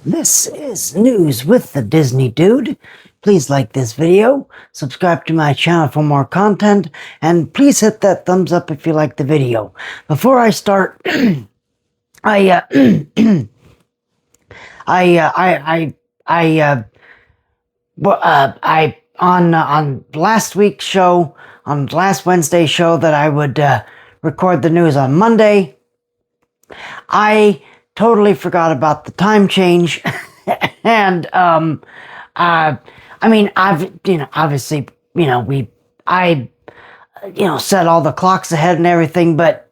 This is News with the Disney Dude. Please like this video, subscribe to my channel for more content, and please hit that thumbs up if you like the video. Before I start, I on last week's show, on last Wednesday's show, that I would record the news on Monday. I totally forgot about the time change, and I mean, obviously, I set all the clocks ahead and everything, but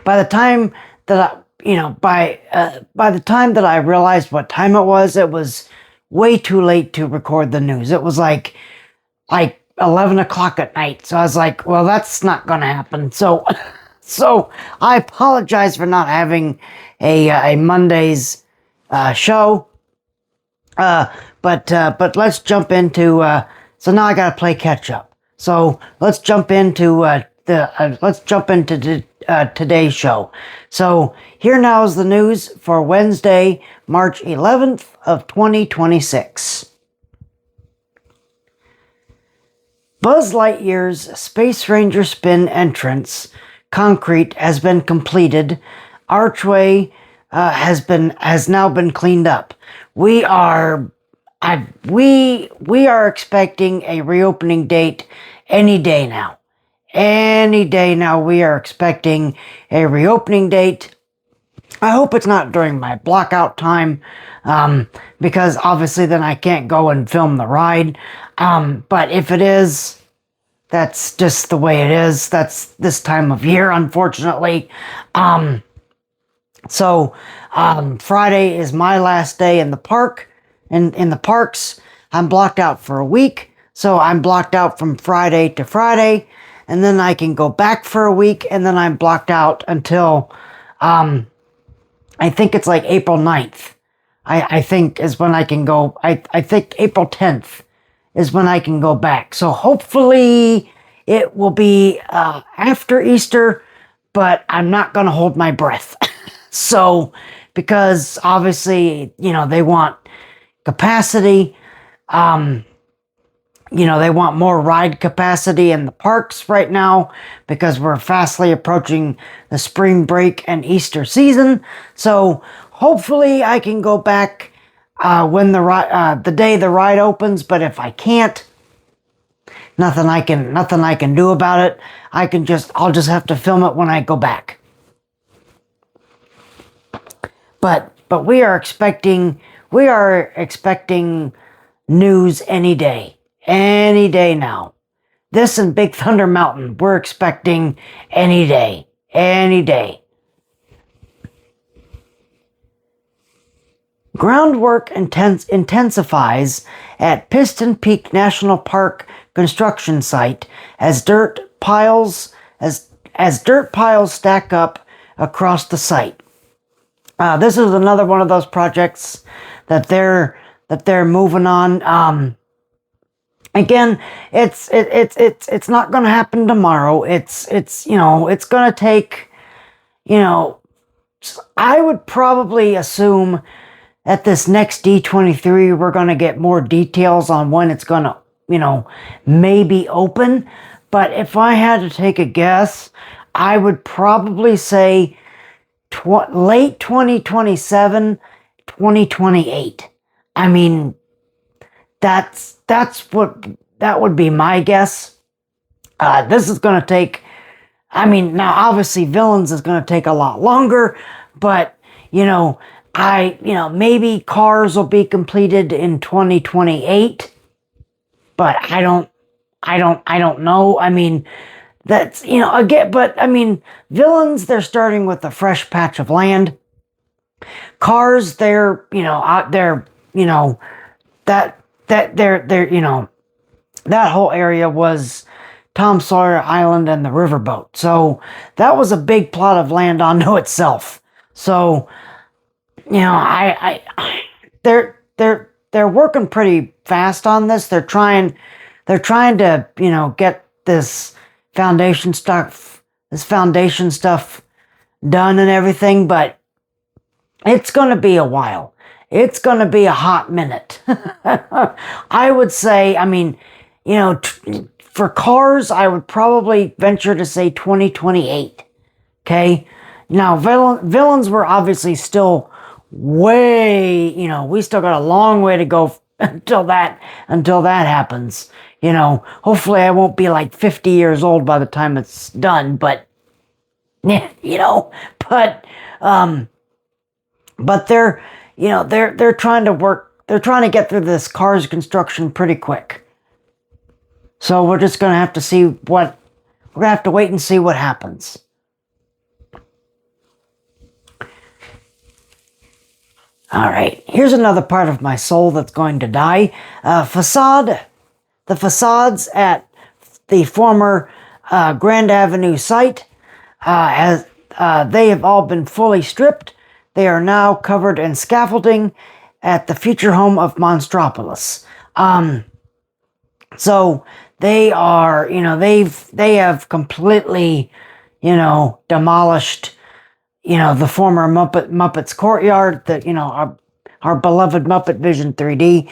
by the time that by the time that I realized what time it was way too late to record the news. It was like 11 o'clock at night. So I was like, well, that's not going to happen. So I apologize for not having a Monday's show. But let's jump into, so now I got to play catch up. So let's jump into today's show. So here now is the news for Wednesday, March 11th of 2026. Buzz Lightyear's Space Ranger Spin entrance concrete has been completed. Archway has now been cleaned up. We are expecting a reopening date any day now. Any day now we are expecting a reopening date. I hope it's not during my blackout time, because obviously then I can't go and film the ride. But if it is, that's just the way it is. That's this time of year, unfortunately. So Friday is my last day in the park, in the parks. I'm blocked out for a week, so I'm blocked out from Friday to Friday, and then I can go back for a week, and then I'm blocked out until, I think it's like April 9th. I think is when I can go. I think April 10th is when I can go back. So hopefully it will be after Easter, but I'm not going to hold my breath. So, because obviously, they want capacity, they want more ride capacity in the parks right now, because we're fastly approaching the spring break and Easter season. So hopefully I can go back when the day the ride opens. But if I can't, nothing I can do about it. I'll just have to film it when I go back. But we are expecting news any day now. This and Big Thunder Mountain, we're expecting any day. Groundwork intensifies at Piston Peak National Park construction site as dirt piles stack up across the site. This is another one of those projects that they're moving on. Again, it's not going to happen tomorrow. It's going to take, I would probably assume at this next D23 we're going to get more details on when it's going to, maybe open. But if I had to take a guess, I would probably say late 2027, 2028. I mean, that would be my guess. This is going to take, now obviously Villains is going to take a lot longer, but maybe Cars will be completed in 2028, but I don't know. That's, again, but Villains, they're starting with a fresh patch of land. Cars, they're, out there, that whole area was Tom Sawyer Island and the riverboat. So that was a big plot of land unto itself. So, they're working pretty fast on this. They're trying to, get this foundation stuff done and everything, but it's going to be a while. it's going to be a hot minute. I would say, I mean, you know, for cars, I would probably venture to say 2028. Okay? Now, villains were obviously still way, you know, we still got a long way to go until that happens. You know, hopefully I won't be like 50 years old by the time it's done, but, yeah, you know, but they're, you know, they're trying to get through this Cars construction pretty quick. So we're just going to have to see we're going to have to wait and see what happens. All right, here's another part of my soul that's going to die. The facades at the former Grand Avenue site, they have all been fully stripped. They are now covered in scaffolding at the future home of Monstropolis. So they are, you know, they have completely, you know, demolished, you know, the former Muppets courtyard, that, you know, our beloved Muppet Vision 3D.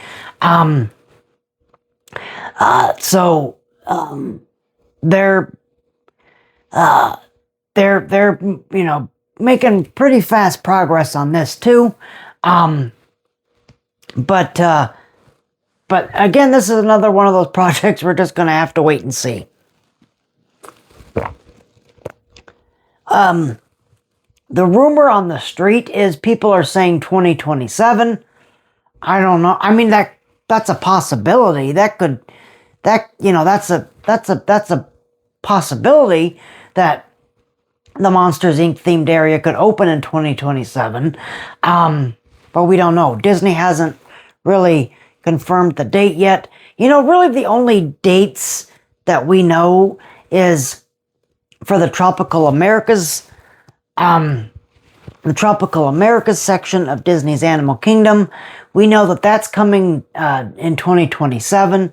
They're you know, making pretty fast progress on this too. But again, this is another one of those projects we're just going to have to wait and see. The rumor on the street is people are saying 2027. I don't know. I mean, that's a possibility. You know, that's a possibility that the Monsters Inc. themed area could open in 2027. But we don't know. Disney hasn't really confirmed the date yet. You know, really the only dates that we know is for the Tropical Americas, section of Disney's Animal Kingdom. We know that that's coming in 2027.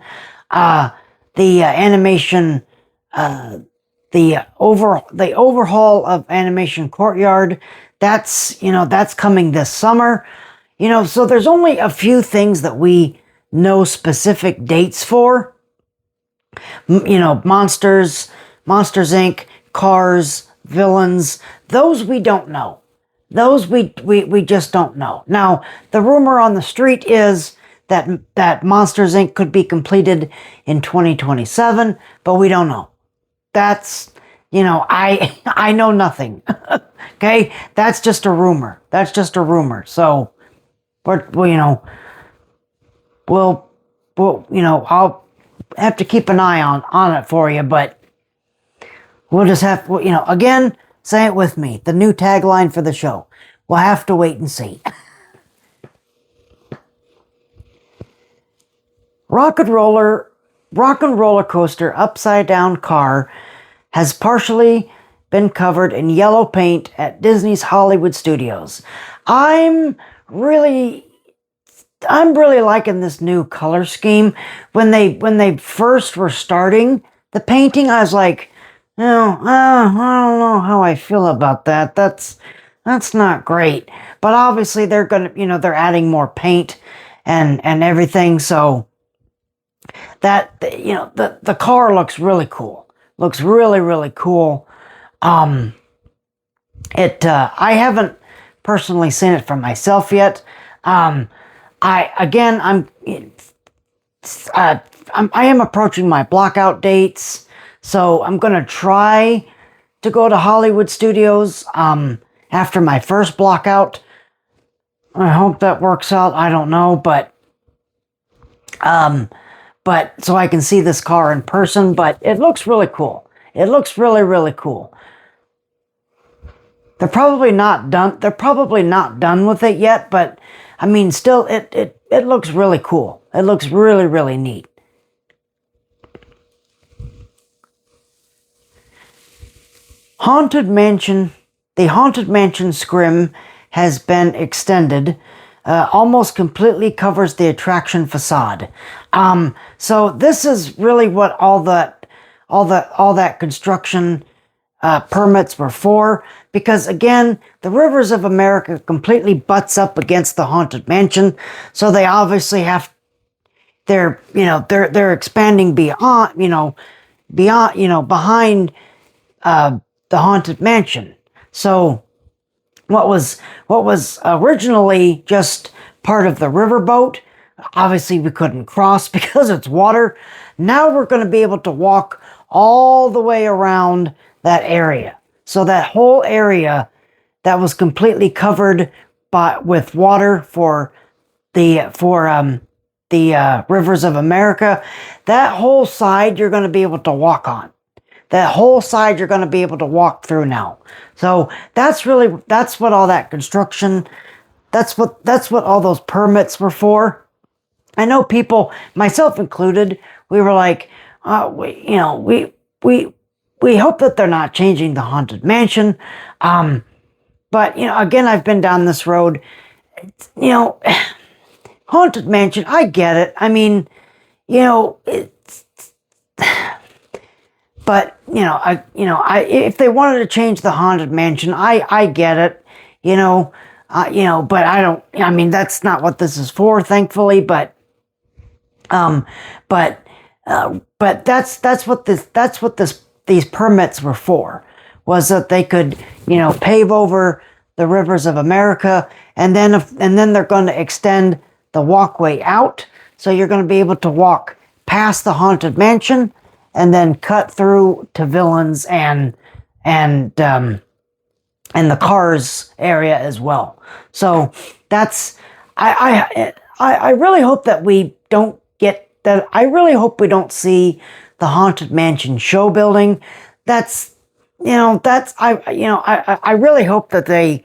The animation, the overhaul of Animation Courtyard, that's coming this summer. You know, so there's only a few things that we know specific dates for. You know, Monsters Inc., Cars, Villains, those we don't know. Those we just don't know. Now, the rumor on the street is that Monsters Inc. could be completed in 2027, but we don't know. That's, you know, I know nothing. Okay? That's just a rumor. So, you know, we'll, you know, I'll have to keep an eye on it for you, but we'll just have, you know, again, say it with me, the new tagline for the show. We'll have to wait and see. Rock and Roller Coaster upside down car has partially been covered in yellow paint at Disney's Hollywood Studios. I'm really liking this new color scheme. When they first were starting the painting, I was like, no, I don't know how I feel about that. That's not great. But obviously they're gonna, you know, they're adding more paint and everything, so that, you know, the car looks really cool. Looks really, really cool. I haven't personally seen it for myself yet. I am approaching my blockout dates, so I'm gonna try to go to Hollywood Studios after my first blockout. I hope that works out. I don't know, but so I can see this car in person. But it looks really cool. It looks really, really cool. They're probably not done with it yet, but I mean, still, it looks really cool. It looks really, really neat. The Haunted Mansion scrim has been extended. Almost completely covers the attraction facade. So this is really what all that construction permits were for, because again, the Rivers of America completely butts up against the Haunted Mansion, so they obviously have, they're expanding beyond, behind the Haunted Mansion. So what was originally just part of the riverboat, obviously we couldn't cross because it's water. Now we're going to be able to walk all the way around that area. So that whole area that was completely covered with water for the Rivers of America, that whole side you're going to be able to walk on. That whole side you're going to be able to walk through now. So that's what all that construction, that's what all those permits were for. I know people, myself included, we were like, we hope that they're not changing the Haunted Mansion. But again, I've been down this road. Haunted Mansion, I get it. I mean, it's, but if they wanted to change the Haunted Mansion, I get it. But I don't. I mean, that's not what this is for, thankfully. But that's what these permits were for, was that they could pave over the Rivers of America, and then they're going to extend the walkway out, so you're going to be able to walk past the Haunted Mansion and then cut through to Villains and the Cars area as well. So that's I really hope that we don't get that. I really hope we don't see the Haunted Mansion show building. I really hope that they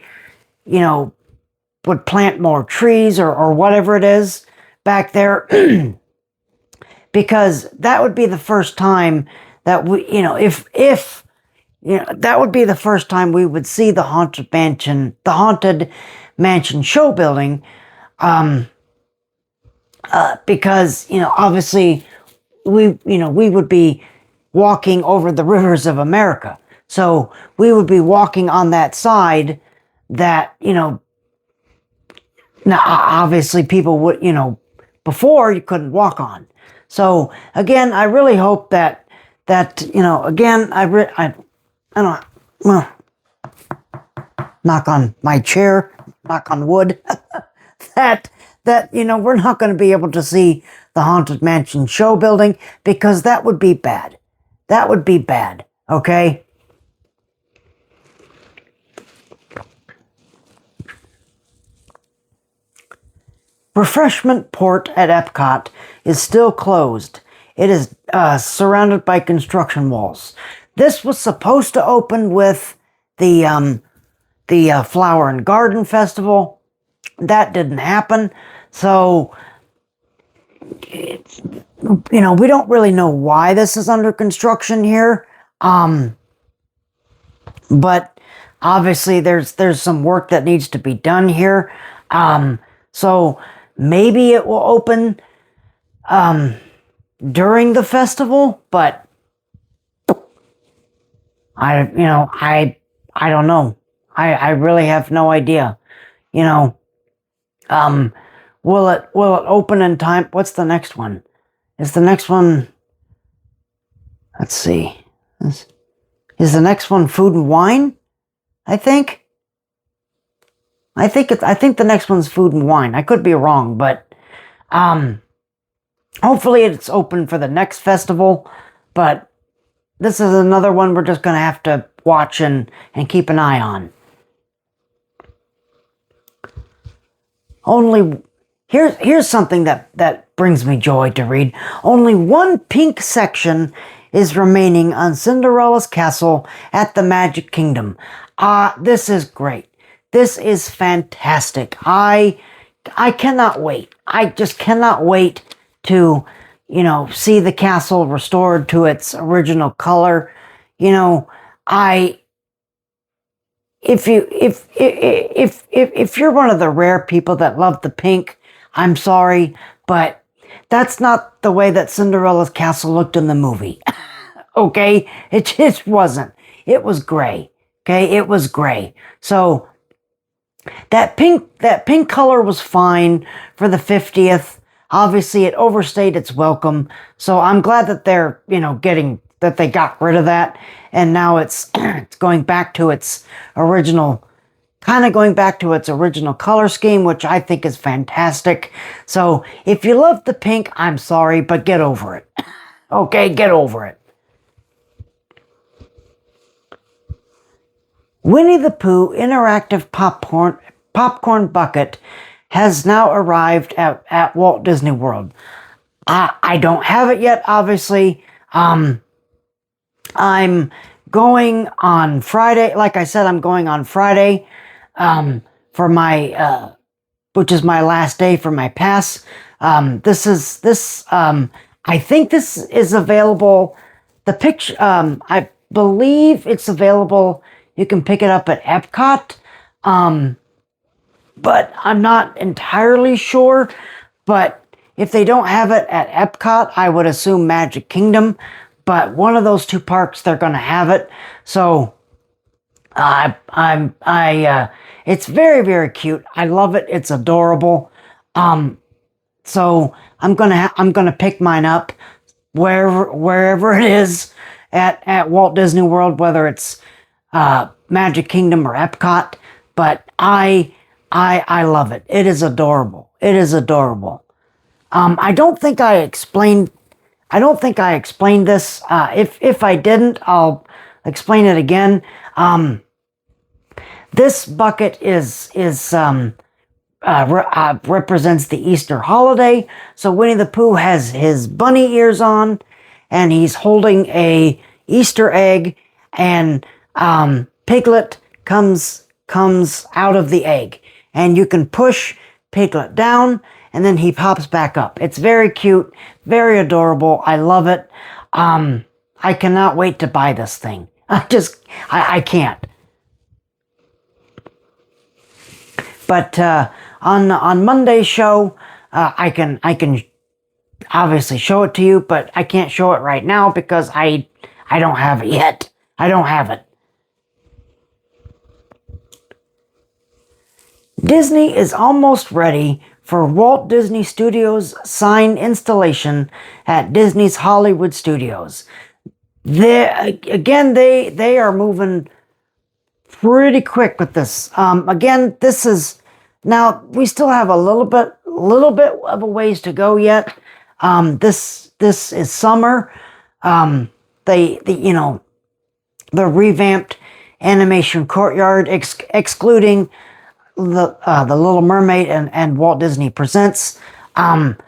would plant more trees or whatever it is back there. Because that would be the first time that we, that would be the first time we would see the Haunted Mansion show building. Because, obviously we would be walking over the Rivers of America. So we would be walking on that side that, now obviously people would, before you couldn't walk on. So again, I really hope that again, I don't, well, knock on my chair, knock on wood, that we're not going to be able to see the Haunted Mansion show building, because that would be bad. That would be bad. Okay. Refreshment Port at Epcot is still closed. It is surrounded by construction walls. This was supposed to open with the Flower and Garden Festival. That didn't happen. So, we don't really know why this is under construction here. But obviously there's some work that needs to be done here. So maybe it will open during the festival, but I don't know. I really have no idea. Will it open in time? What's the next one? Is the next one, let's see. Is the next one Food and Wine? I think the next one's Food and Wine. I could be wrong, but hopefully it's open for the next festival. But this is another one we're just going to have to watch and keep an eye on. Here's something that brings me joy to read. Only one pink section is remaining on Cinderella's castle at the Magic Kingdom. This is great. This is fantastic. I cannot wait. I just cannot wait to, see the castle restored to its original color. If you're one of the rare people that love the pink, I'm sorry, but that's not the way that Cinderella's castle looked in the movie. Okay? It just wasn't. it was gray. Okay, it was gray. So that pink color was fine for the 50th. Obviously, it overstayed its welcome. So I'm glad that they're, that they got rid of that. And now it's, it's going back to its original, kind of going back to its original color scheme, which I think is fantastic. So if you love the pink, I'm sorry, but get over it. Okay, get over it. Winnie the Pooh Interactive Popcorn Bucket has now arrived at Walt Disney World. I don't have it yet, obviously. I'm going on Friday. Like I said, I'm going on Friday for my, which is my last day for my pass. I think this is available. The picture, I believe it's available. You can pick it up at Epcot, but I'm not entirely sure. But if they don't have it at Epcot, I would assume Magic Kingdom. But one of those two parks, they're going to have it. So it's very, very cute. I love it. It's adorable. So I'm gonna pick mine up wherever it is at Walt Disney World, whether it's Magic Kingdom or Epcot, but I love it. It is adorable. It is adorable. I don't think I explained this. If I didn't, I'll explain it again. This bucket represents the Easter holiday. So Winnie the Pooh has his bunny ears on, and he's holding a Easter egg, and Piglet comes out of the egg, and you can push Piglet down, and then he pops back up. It's very cute, very adorable. I love it. I cannot wait to buy this thing. I can't. But on Monday's show, I can obviously show it to you, but I can't show it right now because I don't have it yet. I don't have it. Disney is almost ready for Walt Disney Studios sign installation at Disney's Hollywood Studios. They are moving pretty quick with this. Again, this is now we still have a little bit of a ways to go yet. This is summer. The revamped animation courtyard, excluding the Little Mermaid and Walt Disney Presents. That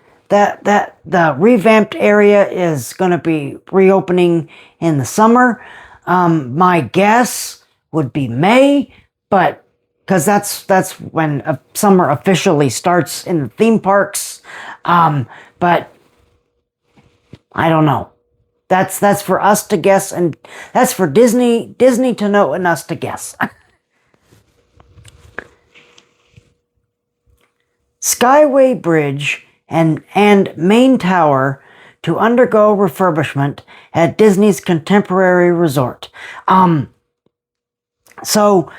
the revamped area is going to be reopening in the summer. My guess would be May, but because that's when summer officially starts in the theme parks. But I don't know. That's for us to guess, and that's for Disney to know and us to guess. Skyway Bridge and Main Tower to undergo refurbishment at Disney's Contemporary Resort. So,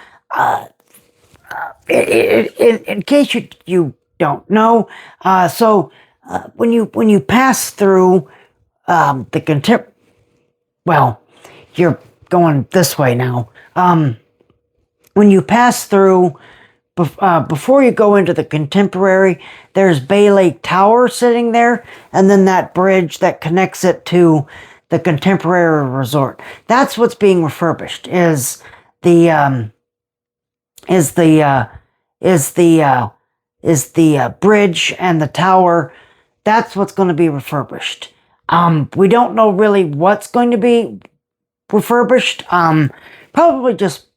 in case you don't know, when you pass through you're going this way now. When you pass through, before you go into the Contemporary, there's Bay Lake Tower sitting there, and then that bridge that connects it to the Contemporary Resort. That's what's being refurbished. Is the bridge and the tower. That's what's going to be refurbished. We don't know really what's going to be refurbished. Probably just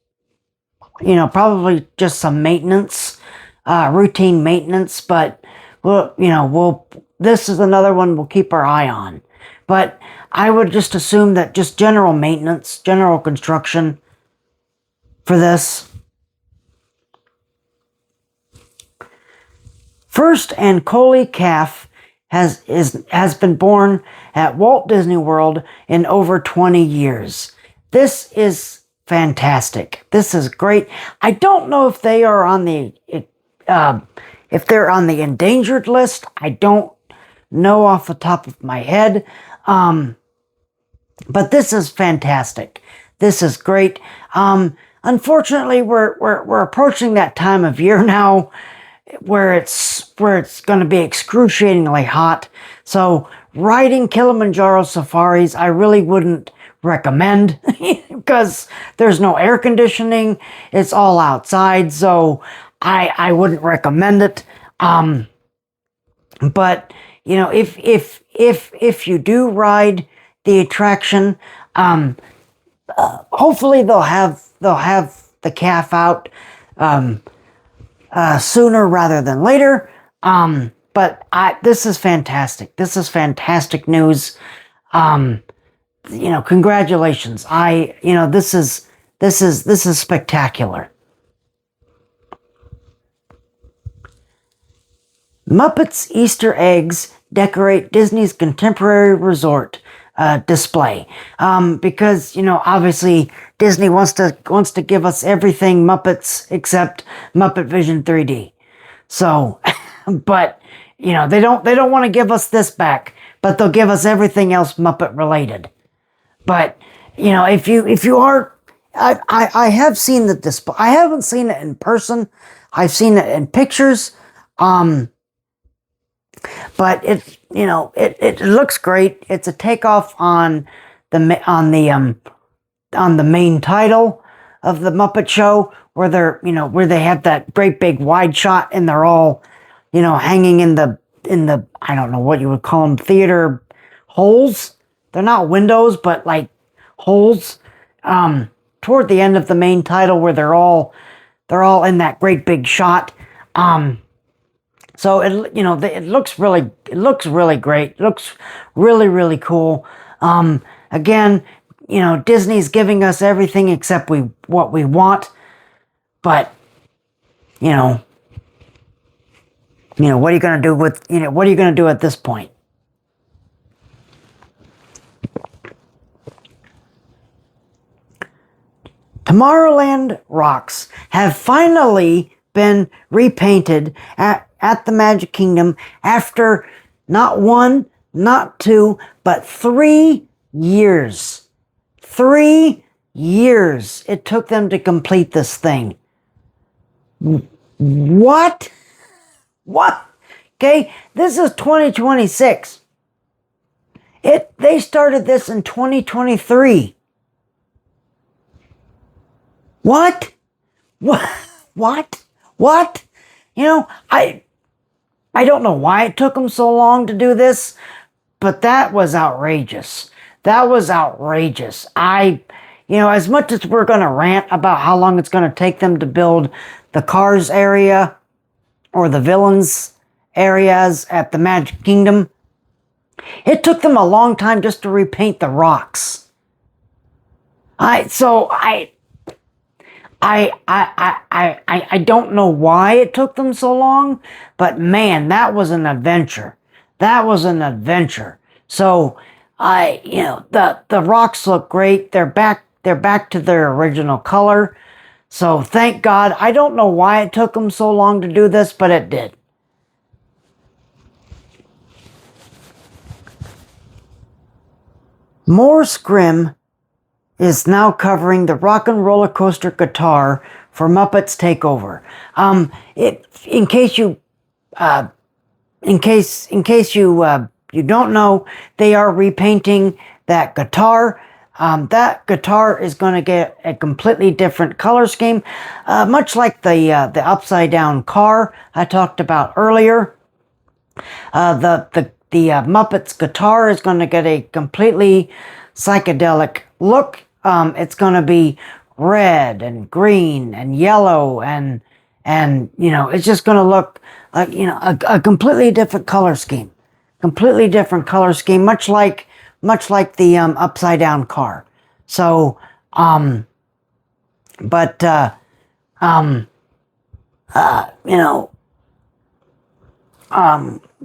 some maintenance, routine maintenance, but this is another one we'll keep our eye on. But I would just assume that just general maintenance, general construction for this. First and Coley calf has been born at Walt Disney World in over 20 years. This is fantastic. This is great. I don't know if they are on the if they're on the endangered list. I don't know off the top of my head. But this is fantastic. This is great. Unfortunately, we're approaching that time of year now where it's going to be excruciatingly hot. So riding Kilimanjaro safaris, I really wouldn't recommend because there's no air conditioning. It's all outside, so I wouldn't recommend it. But you know, if you do ride the attraction, hopefully they'll have the calf out sooner rather than later. But this is fantastic. This is fantastic news. You know, congratulations. This is spectacular. Muppets Easter eggs decorate Disney's contemporary resort display. Because, you know, obviously Disney wants to give us everything Muppets except Muppet Vision 3D. So, but, you know, they don't want to give us this back, but they'll give us everything else Muppet related. But, you know, if you are, I have seen the display. I haven't seen it in person. I've seen it in pictures. But it looks great. It's a takeoff on the main title of the Muppet Show, where they have that great big wide shot and they're all, you know, hanging in the I don't know what you would call them, theater holes. They're not windows, but like holes. Toward the end of the main title, where they're all in that great big shot. So it looks really great. It looks really, really cool. Again, you know, Disney's giving us everything except what we want. But, you know, what are you going to do what are you going to do at this point? Tomorrowland rocks have finally been repainted at the Magic Kingdom after not 1, not 2, but 3 years. 3 years it took them to complete this thing. What? Okay, this is 2026. They started this in 2023. What? You know, I don't know why it took them so long to do this, but that was outrageous. That was outrageous. As much as we're going to rant about how long it's going to take them to build the Cars area or the Villains areas at the Magic Kingdom, it took them a long time just to repaint the rocks. I don't know why it took them so long, but man, that was an adventure. That was an adventure. So, the rocks look great. They're back to their original color. So thank God. I don't know why it took them so long to do this, but it did. More scrim is now covering the Rock and Rollercoaster guitar for Muppets Takeover. You don't know, they are repainting that guitar. That guitar is going to get a completely different color scheme, much like the upside down car I talked about earlier. The Muppets guitar is going to get a completely psychedelic look. It's going to be red and green and yellow and it's just going to look like, a completely different color scheme. Completely different color scheme, much like the upside down car. So,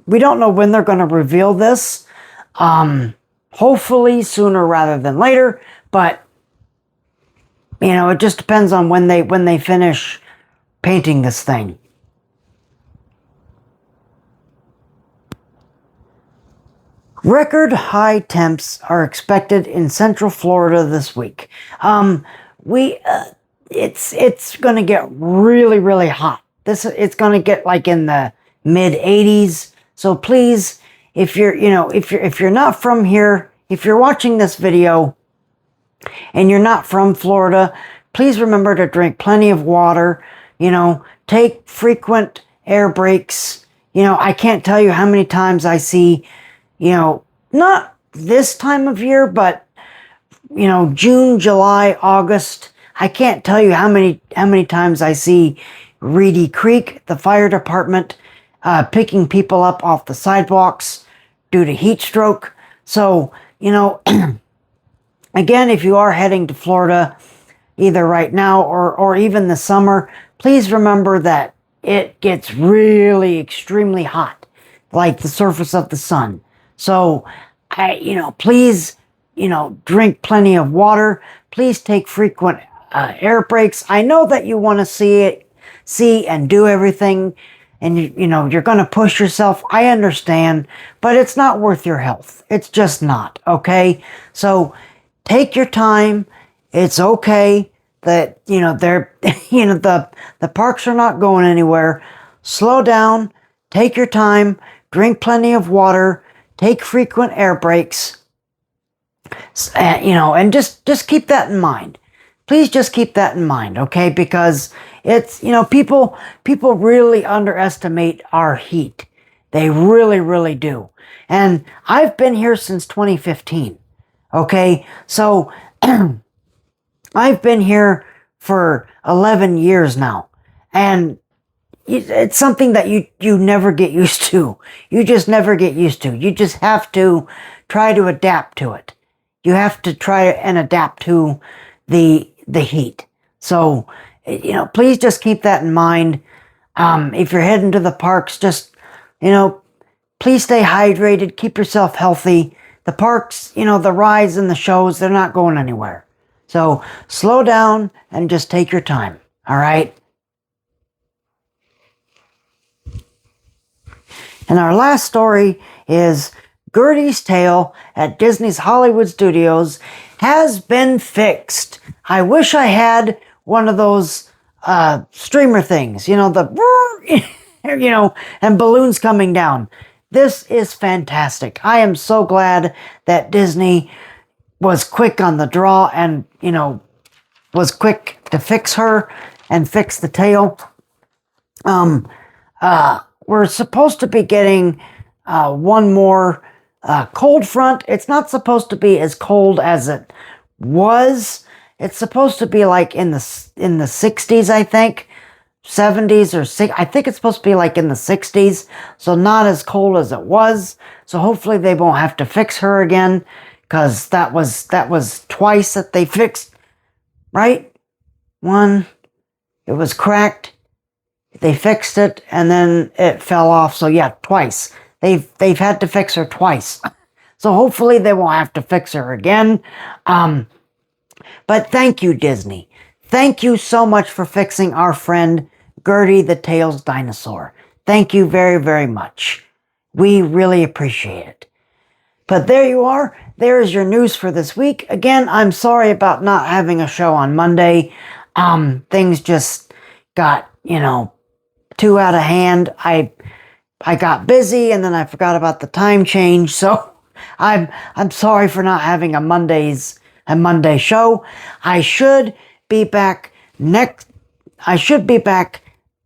we don't know when they're going to reveal this. Hopefully sooner rather than later, but You know, it just depends on when they finish painting this thing. Record high temps are expected in Central Florida this week. It's going to get really, really hot. It's going to get like in the mid 80s. So please, if you're not from here, if you're watching this video and you're not from Florida, please remember to drink plenty of water. You know, take frequent air breaks. You know, I can't tell you how many times I see, you know, not this time of year, but, you know, June, July, August. I can't tell you how many times I see Reedy Creek, the fire department, picking people up off the sidewalks due to heat stroke. So, you know, again, if you are heading to Florida, either right now or even this summer, please remember that it gets really extremely hot, like the surface of the sun. So, please, drink plenty of water. Please take frequent air breaks. I know that you want to see and do everything, and you're going to push yourself. I understand, but it's not worth your health. It's just not, okay? So, take your time. It's okay that, they're, the parks are not going anywhere. Slow down, take your time, drink plenty of water, take frequent air breaks, and just keep that in mind. Please just keep that in mind, okay? Because it's, people really underestimate our heat. They really, really do. And I've been here since 2015, okay? So, I've been here for 11 years now, and it's something that you never get used to. You just never get used to. You just have to try to adapt to it. You have to try and adapt to the heat. So, please just keep that in mind. If you're heading to the parks, just, please stay hydrated, keep yourself healthy. The parks, the rides and the shows, they're not going anywhere. So slow down and just take your time. All right. And our last story is Gertie's tail at Disney's Hollywood Studios has been fixed. I wish I had one of those streamer things, the and balloons coming down. This is fantastic. I am so glad that Disney was quick on the draw and, was quick to fix her and fix the tail. We're supposed to be getting one more cold front. It's not supposed to be as cold as it was. It's supposed to be like in the 60s, I think. 70s or 60s. I think it's supposed to be like in the 60s. So not as cold as it was. So hopefully they won't have to fix her again. Because that was twice that they fixed, right? One, it was cracked. They fixed it, and then it fell off. So yeah, twice. They've had to fix her twice. So hopefully they won't have to fix her again. But thank you, Disney. Thank you so much for fixing our friend Gertie the Tails dinosaur. Thank you very, very much. We really appreciate it. But there you are. There is your news for this week. Again, I'm sorry about not having a show on Monday. Things just got, too out of hand. I got busy and then I forgot about the time change. So I'm sorry for not having a Monday show. I should be back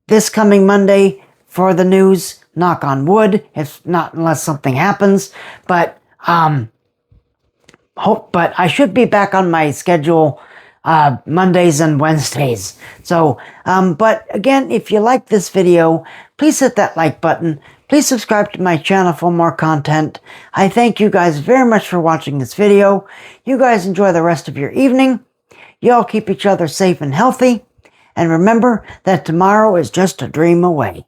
this coming Monday for the news. Knock on wood, if not, unless something happens. But I should be back on my schedule Mondays and Wednesdays. So, but again, if you like this video, please hit that like button. Please subscribe to my channel for more content. I thank you guys very much for watching this video. You guys enjoy the rest of your evening. You all keep each other safe and healthy. And remember that tomorrow is just a dream away.